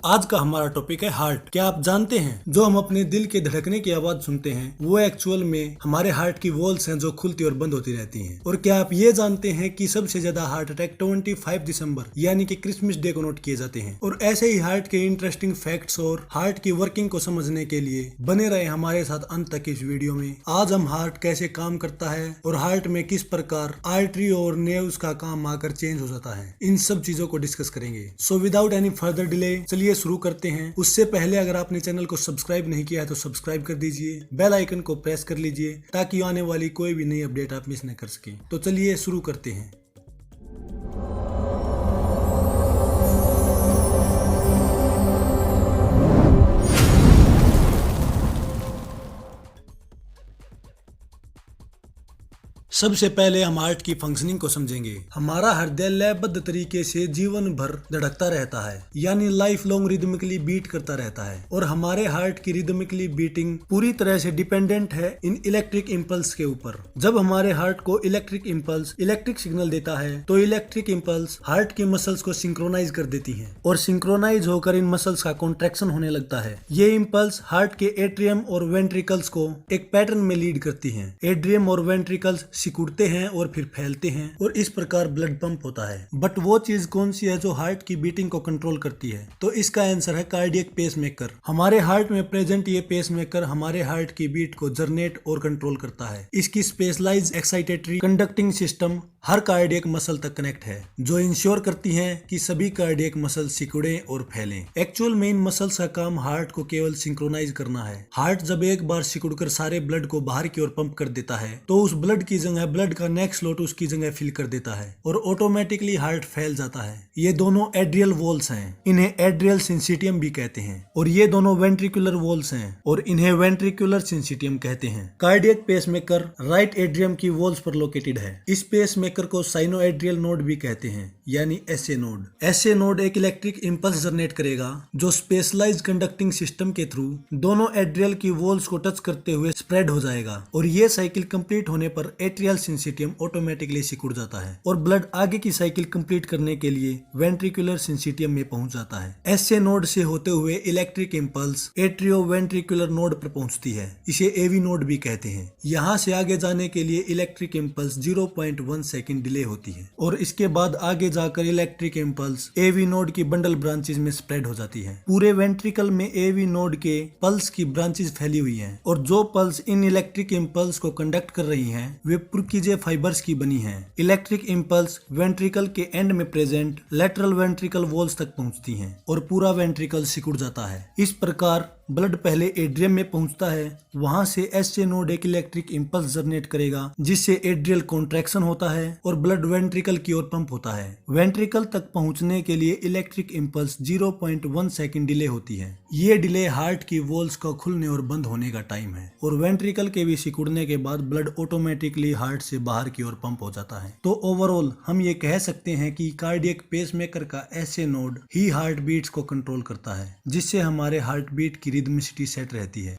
आज का हमारा टॉपिक है हार्ट। क्या आप जानते हैं जो हम अपने दिल के धड़कने की आवाज सुनते हैं वो एक्चुअल में हमारे हार्ट की वॉल्स हैं जो खुलती और बंद होती रहती हैं। और क्या आप ये जानते हैं कि सबसे ज्यादा हार्ट अटैक 25 दिसंबर यानी कि क्रिसमस डे को नोट किए जाते हैं। और ऐसे ही हार्ट के इंटरेस्टिंग फैक्ट्स और हार्ट की वर्किंग को समझने के लिए बने रहे हमारे साथ अंत तक इस वीडियो में। आज हम हार्ट कैसे काम करता है और हार्ट में किस प्रकार आर्टरी और नेव्स का काम आकर चेंज हो जाता है, इन सब चीजों को डिस्कस करेंगे। So without any further delay चलिए शुरू करते हैं। उससे पहले अगर आपने चैनल को सब्सक्राइब नहीं किया है तो सब्सक्राइब कर दीजिए, बेल आइकन को प्रेस कर लीजिए ताकि आने वाली कोई भी नई अपडेट आप मिस न कर सके। तो चलिए शुरू करते हैं। सबसे पहले हम हार्ट की फंक्शनिंग को समझेंगे। हमारा हृदय लयबद्ध तरीके से जीवन भर धड़कता रहता है, यानी लाइफ लॉन्ग रिदमिकली बीट करता रहता है। और हमारे हार्ट की रिदमिकली बीटिंग पूरी तरह से डिपेंडेंट है इन इलेक्ट्रिक इम्पल्स के ऊपर। जब हमारे हार्ट को इलेक्ट्रिक इम्पल्स इलेक्ट्रिक सिग्नल देता है तो इलेक्ट्रिक इम्पल्स हार्ट की मसल्स को सिंक्रोनाइज कर देती है और सिंक्रोनाइज होकर इन मसल्स का कॉन्ट्रैक्शन होने लगता है। ये इम्पल्स हार्ट के एट्रियम और वेंट्रिकल्स को एक पैटर्न में लीड करती है। एट्रियम और वेंट्रिकल्स सिकुड़ते हैं और फिर फैलते हैं और इस प्रकार ब्लड पंप होता है। बट वो चीज कौन सी है जो हार्ट की बीटिंग को कंट्रोल करती है? तो इसका आंसर है कार्डियक पेसमेकर। हमारे हार्ट में प्रेजेंट ये पेसमेकर हमारे हार्ट की बीट को जनरेट और कंट्रोल करता है। इसकी स्पेशलाइज्ड एक्साइटेटरी कंडक्टिंग सिस्टम हर कार्डियक मसल तक कनेक्ट है, जो इंश्योर करती है कि सभी कार्डियक मसल सिकुड़े और फैलें। एक्चुअल में इन मसल्स का काम हार्ट को केवल सिंक्रोनाइज करना है। हार्ट जब एक बार सिकुड़कर सारे ब्लड को बाहर की ओर पंप कर देता है तो उस ब्लड की जगह ब्लड का नेक्स्ट स्लॉट उसकी जगह फिल कर देता है और ऑटोमेटिकली हार्ट फैल जाता है। ये दोनों एड्रियल वॉल्स हैं, इन्हें एड्रियल सिंसिटियम भी कहते हैं। और ये दोनों वेंट्रिकुलर वॉल्स हैं और इन्हें वेंट्रिकुलर सिंसिटियम कहते हैं। कार्डियक पेसमेकर राइट एड्रियम की वॉल्स पर लोकेटेड है। इस पेसमेकर को साइनोएड्रियल नोड भी कहते हैं, यानी एसए नोड। एसए नोड एक इलेक्ट्रिक इंपल्स जनरेट करेगा जो स्पेशलाइज्ड कंडक्टिंग सिस्टम के थ्रू दोनों एड्रियल की वॉल्स को टच करते हुए स्प्रेड हो जाएगा। और ये साइकिल कंप्लीट होने पर एट्रियल सिंसिटियम ऑटोमेटिकली सिकुड़ जाता है और ब्लड आगे की साइकिल कंप्लीट करने के लिए वेंट्रिकुलर सिंसिटियम में पहुंच जाता है। एसए नोड से होते हुए electric impulse atrio ventricular node पर पहुंचती है, इसे एवी नोड भी कहते हैं। यहाँ से आगे जाने के लिए इलेक्ट्रिक इंपल्स 0.1 सेकंड डिले होती है और इसके बाद आगे जाकर इलेक्ट्रिक इंपल्स एवी नोड की बंडल ब्रांचेस में स्प्रेड हो जाती है। पूरे वेंट्रिकल में एवी नोड के पल्स की ब्रांचेस फैली हुई हैं और जो पल्स इन इलेक्ट्रिक इंपल्स को कंडक्ट कर रही हैं वे पुर्किजे फाइबर्स की बनी हैं। इलेक्ट्रिक इंपल्स वेंट्रिकल के एंड में प्रेजेंट लेटरल वेंट्रिकल वॉल्स तक पहुंचती हैं और पूरा वेंट्रिकल सिकुड़ जाता है। इस प्रकार ब्लड पहले एड्रियम में पहुंचता है, वहां से एसए नोड एक इलेक्ट्रिक इंपल्स जनरेट करेगा जिससे एड्रियल कॉन्ट्रैक्शन होता है और ब्लड वेंट्रिकल की ओर पंप होता है। वेंट्रिकल तक पहुंचने के लिए इलेक्ट्रिक इंपल्स 0.1 सेकंड डिले होती है। ये डिले हार्ट की वॉल्स का खुलने और बंद होने का टाइम है और वेंट्रिकल के भी सिकुड़ने के बाद ब्लड ऑटोमेटिकली हार्ट से बाहर की ओर पंप हो जाता है। तो ओवरऑल हम ये कह सकते हैं कि कार्डियक पेसमेकर का एसए नोड ही हार्ट बीट्स को कंट्रोल करता है, जिससे हमारे हार्ट बीट की रिदमिसिटी सेट रहती है।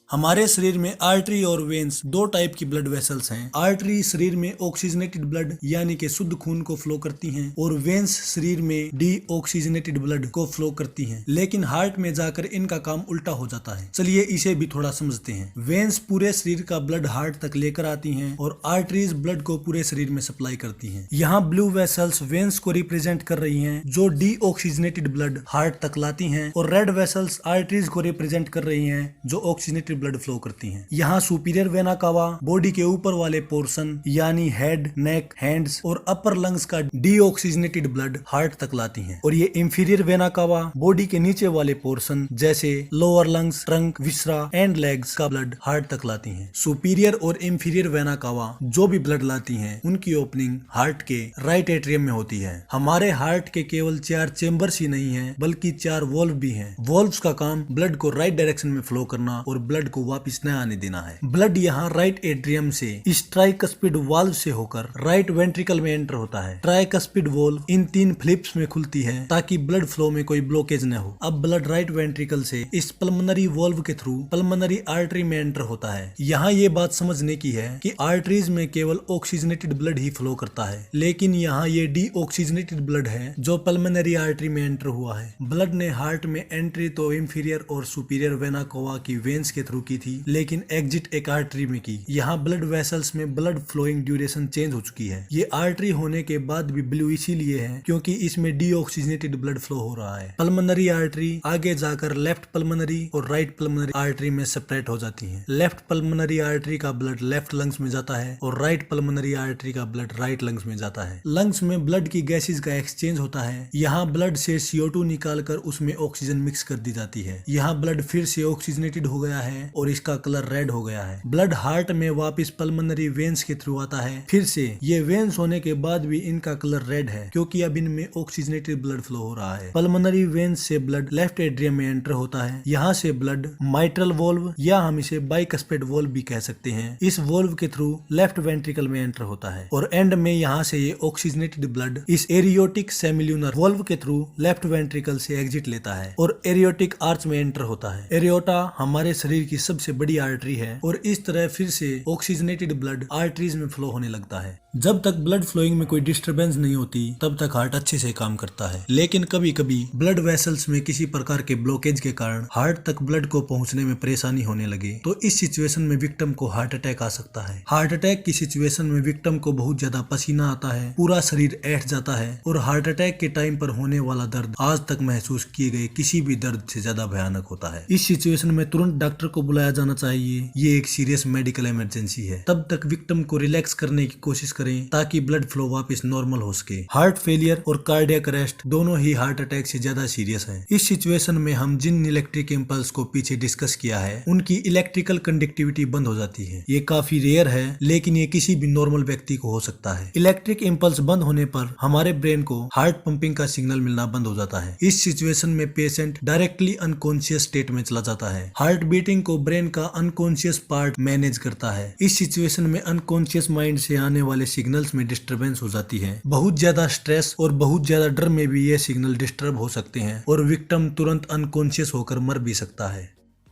हमारे शरीर में आर्टरी और वेन्स दो टाइप की ब्लड वेसल्स हैं। आर्टरी शरीर में ऑक्सीजनेटेड ब्लड यानी कि शुद्ध खून को फ्लो करती हैं और वेन्स शरीर में डीऑक्सीजनेटेड ब्लड को फ्लो करती हैं। लेकिन हार्ट में जाकर इनका काम उल्टा हो जाता है। चलिए इसे भी थोड़ा समझते हैं। वेन्स पूरे शरीर का ब्लड हार्ट तक लेकर आती हैं और आर्टरीज ब्लड को पूरे शरीर में सप्लाई करती हैं। यहाँ ब्लू वेसल्स वेन्स को रिप्रेजेंट कर रही हैं जो डीऑक्सीजनेटेड ब्लड हार्ट तक लाती हैं और रेड वेसल्स आर्टरीज को रिप्रेजेंट कर रही हैं जो ऑक्सीजनेटेड ब्लड फ्लो करती हैं। यहाँ सुपीरियर वेना कावा बॉडी के ऊपर वाले पोर्शन यानी हेड, नेक, हैंड्स और अपर लंग्स का डीऑक्सीजनेटेड ब्लड हार्ट तक लाती हैं और ये इंफीरियर वेना कावा बॉडी के नीचे वाले पोर्शन जैसे lower lungs, trunk, viscera and legs का ब्लड हार्ट तक लाती हैं। सुपीरियर और इंफीरियर वेना कावा जो भी ब्लड लाती हैं उनकी ओपनिंग हार्ट के राइट एट्रियम में होती है। हमारे हार्ट के केवल 4 चेंबर्स ही नहीं है बल्कि 4 वॉल्व भी हैं। वॉल्व्स का काम ब्लड को राइट डायरेक्शन में फ्लो करना और ब्लड ब्लड को वापस न आने देना है। ब्लड यहाँ राइट एट्रियम से इस ट्राइकस्पिड वाल्व से होकर राइट वेंट्रिकल में एंटर होता है। ट्राइकस्पिड वाल्व इन 3 फ्लिप्स में खुलती है ताकि ब्लड फ्लो में कोई ब्लॉकेज न हो। अब ब्लड राइट वेंट्रिकल से इस पल्मोनरी वाल्व के थ्रू पल्मोनरी आर्टरी में एंटर होता है। यहाँ ये बात समझने की है कि आर्टरीज में केवल ऑक्सीजनेटेड ब्लड ही फ्लो करता है, लेकिन यहाँ ये डीऑक्सीजनेटेड ब्लड है जो पल्मोनरी आर्टरी में एंटर हुआ है। ब्लड ने हार्ट में एंट्री तो इंफीरियर और सुपीरियर वेना कोवा की वेन्स के थ्रू की थी, लेकिन एग्जिट एक आर्टरी में की। यहाँ ब्लड वेसल्स में ब्लड फ्लोइंग ड्यूरेशन चेंज हो चुकी है। ये आर्टरी होने के बाद भी ब्लू इसीलिए है क्योंकि इसमें डीऑक्सीजनेटेड ब्लड फ्लो हो रहा है। पल्मोनरी आर्टरी आगे जाकर लेफ्ट पल्मोनरी और राइट पल्मोनरी आर्टरी में सेपरेट हो जाती है। लेफ्ट पल्मोनरी आर्टरी का ब्लड लेफ्ट लंग्स में जाता है और राइट पल्मोनरी आर्टरी का ब्लड राइट लंग्स में जाता है। लंग्स में ब्लड की गैसेज का एक्सचेंज होता है। यहाँ ब्लड से CO2 निकालकर उसमें ऑक्सीजन मिक्स कर दी जाती है। यहाँ ब्लड फिर से ऑक्सीजनेटेड हो गया है और इसका कलर रेड हो गया है। ब्लड हार्ट में वापस पल्मोनरी वेन्स के थ्रू आता है। फिर से ये वेन्स होने के बाद भी इनका कलर रेड है क्योंकि अब इनमें ऑक्सीजनेटेड ब्लड फ्लो हो रहा है। पल्मोनरी वेन्स से ब्लड लेफ्ट एट्रियम में एंटर होता है। यहाँ से ब्लड माइट्रल वॉल्व या हम इसे बाइकस्पिड वॉल्व भी कह सकते हैं, इस वॉल्व के थ्रू लेफ्ट वेंट्रिकल में एंटर होता है और एंड में यहाँ से ये ऑक्सीजनेटेड ब्लड इस एरियोटिक सेमिल्यूनर वॉल्व के थ्रू लेफ्ट वेंट्रिकल से एग्जिट लेता है और एरियोटिक आर्च में एंटर होता है। एरियोटा हमारे शरीर की सबसे बड़ी आर्टरी है और इस तरह फिर से ऑक्सीजनेटेड ब्लड आर्टरीज में फ्लो होने लगता है। जब तक ब्लड फ्लोइंग में कोई डिस्टरबेंस नहीं होती तब तक हार्ट अच्छे से काम करता है, लेकिन कभी कभी ब्लड वेसल्स में किसी प्रकार के ब्लॉकेज के कारण हार्ट तक ब्लड को पहुंचने में परेशानी होने लगे तो इस सिचुएशन में विक्टिम को हार्ट अटैक आ सकता है। हार्ट अटैक की सिचुएशन में विक्टिम को बहुत ज्यादा पसीना आता है, पूरा शरीर ऐठ जाता है और हार्ट अटैक के टाइम पर होने वाला दर्द आज तक महसूस किए गए किसी भी दर्द से ज्यादा भयानक होता है। इस सिचुएशन में तुरंत डॉक्टर को बुलाया जाना चाहिए। ये एक सीरियस मेडिकल इमरजेंसी है। तब तक विक्टिम को रिलैक्स करने की कोशिश करें ताकि ब्लड फ्लो वापस नॉर्मल हो सके। हार्ट फेलियर और कार्डियक अरेस्ट दोनों ही हार्ट अटैक से ज्यादा सीरियस हैं। इस सिचुएशन में हम जिन इलेक्ट्रिक इंपल्स को पीछे डिस्कस किया है उनकी इलेक्ट्रिकल कंडक्टिविटी बंद हो जाती है। ये काफी रेयर है, लेकिन ये किसी भी नॉर्मल व्यक्ति को हो सकता है। इलेक्ट्रिक इंपल्स बंद होने पर हमारे ब्रेन को हार्ट पंपिंग का सिग्नल मिलना बंद हो जाता है। इस सिचुएशन में पेशेंट डायरेक्टली अनकॉन्शियस स्टेट में चला जाता है। हार्ट बीटिंग को ब्रेन का अनकॉन्शियस पार्ट मैनेज करता है। इस सिचुएशन में अनकॉन्शियस माइंड से आने वाले सिग्नल्स में डिस्टरबेंस हो जाती है। बहुत ज्यादा स्ट्रेस और बहुत ज्यादा डर में भी ये सिग्नल डिस्टर्ब हो सकते हैं और विक्टिम तुरंत अनकॉन्शियस होकर मर भी सकता है।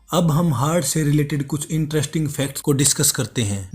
अब हम हार्ट से रिलेटेड कुछ इंटरेस्टिंग फैक्ट्स को डिस्कस करते हैं।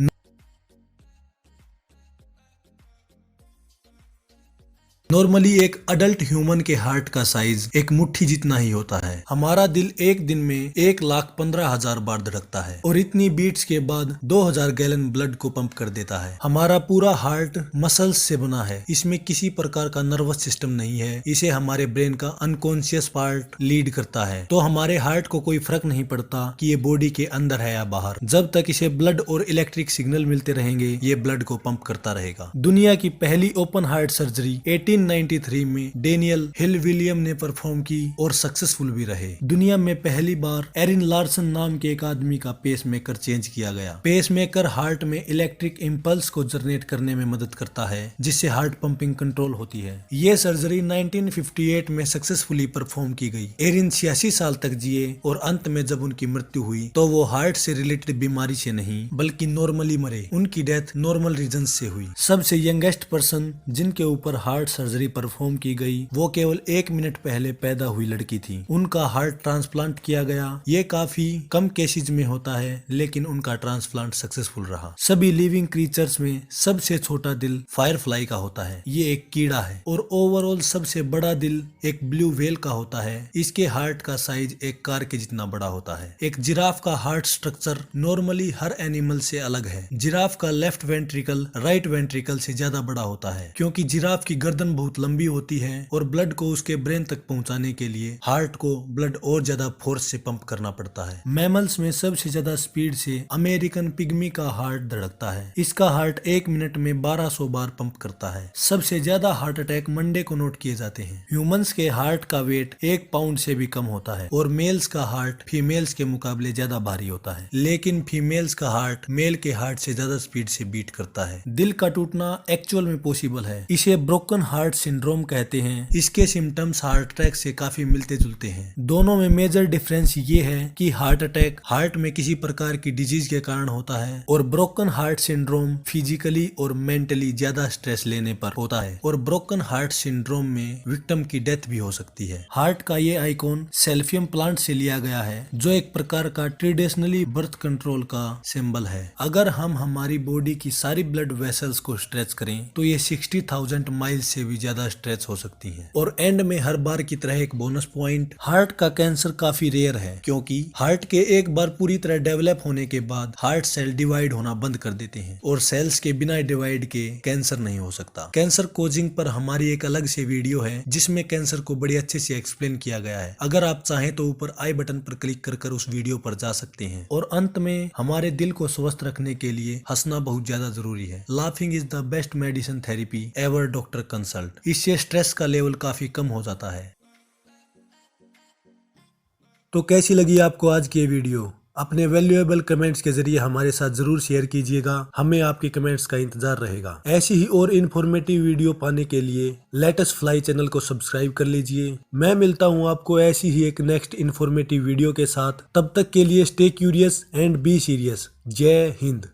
नॉर्मली एक अडल्ट ह्यूमन के हार्ट का साइज एक मुट्ठी जितना ही होता है। हमारा दिल एक दिन में 1,15,000 बार धड़कता है और इतनी बीट्स के बाद 2,000 गैलन ब्लड को पंप कर देता है। हमारा पूरा हार्ट मसल्स से बना है। इसमें किसी प्रकार का नर्वस सिस्टम नहीं है। इसे हमारे ब्रेन का अनकॉन्शियस पार्ट लीड करता है। तो हमारे हार्ट को कोई फर्क नहीं पड़ता कि ये बॉडी के अंदर है या बाहर। जब तक इसे ब्लड और इलेक्ट्रिक सिग्नल मिलते रहेंगे ये ब्लड को पंप करता रहेगा। दुनिया की पहली ओपन हार्ट सर्जरी 1893 में डेनियल हिल विलियम ने परफॉर्म की और सक्सेसफुल भी रहे। दुनिया में पहली बार एरिन लार्सन नाम के एक आदमी का पेसमेकर चेंज किया गया। पेसमेकर हार्ट में इलेक्ट्रिक इंपल्स को जनरेट करने में मदद करता है जिससे हार्ट पंपिंग कंट्रोल होती है। ये सर्जरी 1958 में सक्सेसफुली परफॉर्म की गई। एरिन 86 साल तक जिए और अंत में जब उनकी मृत्यु हुई तो वो हार्ट से रिलेटेड बीमारी से नहीं बल्कि नॉर्मली मरे। उनकी डेथ नॉर्मल रीजन से हुई। सबसे यंगेस्ट पर्सन जिनके ऊपर हार्ट सर्जरी परफॉर्म की गई वो केवल 1 मिनट पहले पैदा हुई लड़की थी। उनका हार्ट ट्रांसप्लांट किया गया। ये काफी कम केसेज में होता है लेकिन उनका ट्रांसप्लांट सक्सेसफुल रहा। सभी लिविंग क्रीचर्स में सबसे छोटा दिल फायरफ्लाई का होता है। ये एक कीड़ा है और ओवरऑल सबसे बड़ा दिल एक ब्लू व्हेल का होता है। इसके हार्ट का साइज एक कार के जितना बड़ा होता है। एक जिराफ का हार्ट स्ट्रक्चर नॉर्मली हर एनिमल से अलग है। जिराफ का लेफ्ट वेंट्रिकल राइट वेंट्रिकल से ज्यादा बड़ा होता है क्योंकि जिराफ की गर्दन बहुत लंबी होती है और ब्लड को उसके ब्रेन तक पहुंचाने के लिए हार्ट को ब्लड और ज्यादा फोर्स से पंप करना पड़ता है। मैमल्स में सबसे ज्यादा स्पीड से अमेरिकन पिग्मी का हार्ट धड़कता है। इसका हार्ट 1 मिनट में 1200 बार पंप करता है। सबसे ज्यादा हार्ट अटैक मंडे को नोट किए जाते हैं। ह्यूमंस के हार्ट का वेट 1 पाउंड से भी कम होता है और मेल्स का हार्ट फीमेल्स के मुकाबले ज्यादा भारी होता है, लेकिन फीमेल्स का हार्ट मेल के हार्ट से ज्यादा स्पीड से बीट करता है। दिल का टूटना एक्चुअल में पॉसिबल है। इसे ब्रोकन हार्ट हार्ट सिंड्रोम कहते हैं, इसके सिम्टम्स हार्ट अटैक से काफी मिलते जुलते हैं। दोनों में मेजर डिफरेंस ये है कि हार्ट अटैक हार्ट में किसी प्रकार की डिजीज के कारण होता है और ब्रोकन हार्ट सिंड्रोम फिजिकली और मेंटली ज्यादा स्ट्रेस लेने पर होता है और ब्रोकन हार्ट सिंड्रोम में विक्टिम की डेथ भी हो सकती है। हार्ट का ये आइकॉन सेल्फियम प्लांट से लिया गया है, जो एक प्रकार का ट्रेडिशनली बर्थ कंट्रोल का सिंबल है। अगर हम हमारी बॉडी की सारी ब्लड वेसल्स को स्ट्रेच करें तो ये 60,000 माइल्स से भी ज्यादा स्ट्रेच हो सकती हैं। और एंड में हर बार की तरह एक बोनस पॉइंट, हार्ट का कैंसर काफी रेयर है, क्योंकि हार्ट के एक बार पूरी तरह डेवलप होने के बाद हार्ट सेल डिवाइड होना बंद कर देते हैं और सेल्स के बिना डिवाइड के कैंसर नहीं हो सकता। कैंसर कोजिंग पर हमारी एक अलग से वीडियो है जिसमें कैंसर को बड़ी अच्छे से एक्सप्लेन किया गया है। अगर आप चाहें तो ऊपर आई बटन पर क्लिक कर उस वीडियो पर जा सकते हैं। और अंत में हमारे दिल को स्वस्थ रखने के लिए हंसना बहुत ज्यादा जरूरी है। Laughing is the best medicine therapy ever doctor consult. इससे स्ट्रेस का लेवल काफी कम हो जाता है। तो कैसी लगी आपको आज की ये वीडियो? अपने वैल्यूएबल कमेंट्स के जरिए हमारे साथ जरूर शेयर कीजिएगा, हमें आपके कमेंट्स का इंतजार रहेगा। ऐसी ही और इन्फॉर्मेटिव वीडियो पाने के लिए लेटेस्ट फ्लाई चैनल को सब्सक्राइब कर लीजिए। मैं मिलता हूं आपको ऐसी ही एक नेक्स्ट इन्फॉर्मेटिव वीडियो के साथ। तब तक के लिए stay curious and be serious. जय हिंद।